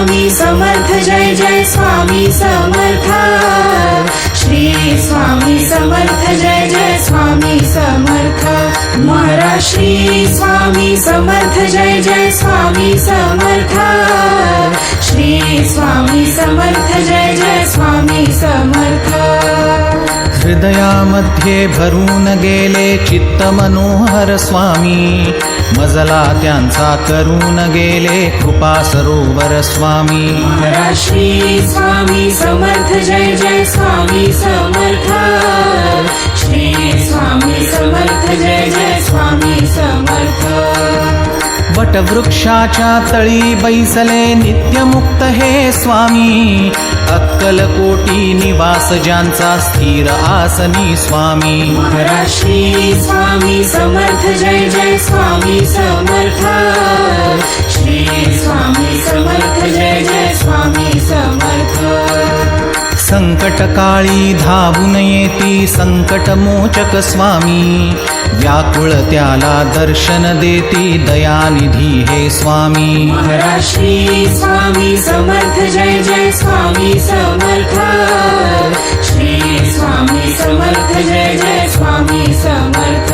स्वामी समर्थ जय जय स्वामी समर्थ श्री स्वामी समर्थ जय जय स्वामी समर्थ महाराज श्री स्वामी समर्थ जय जय स्वामी समर्थ श्री स्वामी समर्थ जय जय स्वामी समर्थ हृदयामध्ये भरून गेले चित्त मनोहर स्वामी मजला त्यांचा करून गेले कृपा सरोवर स्वामी महाराज श्री स्वामी समर्थ जय जय स्वामी समर्थ श्री स्वामी समर्थ जय जय स्वामी समर्थ वटवृक्षाच्या तळी बैसले नित्यमुक्त हे स्वामी अक्कलकोटी निवास ज्यांचा स्थिर आसनी स्वामी महाराज श्री स्वामी समर्थ जय जय स्वामी समर्थ श्री स्वामी समर्थ जय जय स्वामी समर्थ संकटकाळी धावून येती संकटमोचक स्वामी व्याकुळ त्याला दर्शन देती दयानिधी हे स्वामी महाराज श्री स्वामी समर्थ जय जय स्वामी समर्थ श्री स्वामी समर्थ जय जय स्वामी समर्थ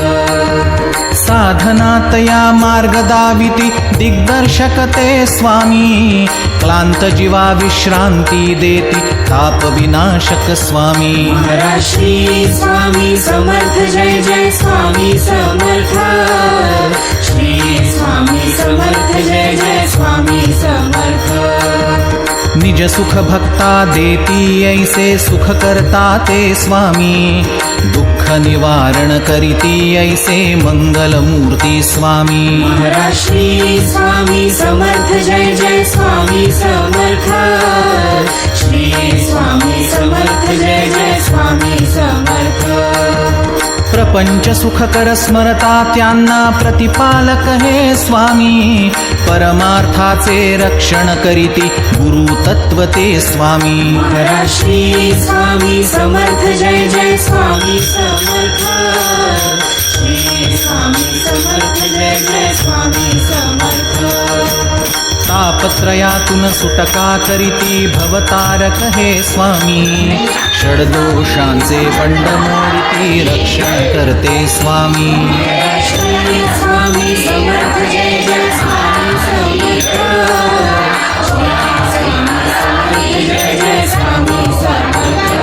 साधनात या मार्ग दाविती दिग्दर्शक ते स्वामी क्लांत जीवा विश्रांती देती ताप विनाशक स्वामी महाराज श्री स्वामी समर्थ जय जय स्वामी समर्थ श्री स्वामी समर्थ जय जय स्वामी समर्थ निज सुख भक्ता देती ऐसे सुख करता ते स्वामी दुःख निवारण करीती ऐसे मंगल मूर्ती स्वामी महाराज श्री स्वामी समर्थ जय जय स्वामी समर्थ श्री स्वामी समर्थ जय जय स्वामी समर्थ प्रपंच सुखकर स्मरता त्यांना प्रतिपालक हे स्वामी परमार्थाचे रक्षण करीती गुरु तत्व ते स्वामी महाराज श्री स्वामी समर्थ जय जय स्वामी समर्थ श्री स्वामी समर्थ जय जय स्वामी समर्थ तापत्रयातून सुटका करीती भवतारक हे स्वामी षड्दोषांचे बंड मोडीती रक्षण करते स्वामी श्री स्वामी समर्थ जय जय स्वामी समर्थ जय जय स्वामी समर्थ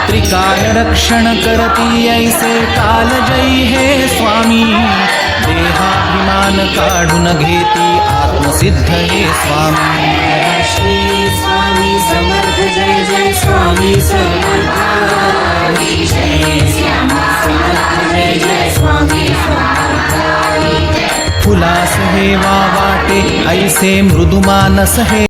त्रिकाल रक्षण करती ऐसे कालजयी हे स्वामी देहाभिमान काढून घेती आत्मसिद्ध हे स्वामी श्री स्वामी समर्थ जय जय स्वामी समर्थ श्री स्वामी समर्थ जय जय स्वामी समर्थ फुलास हे वाटे ऐसे मृदुमानस हे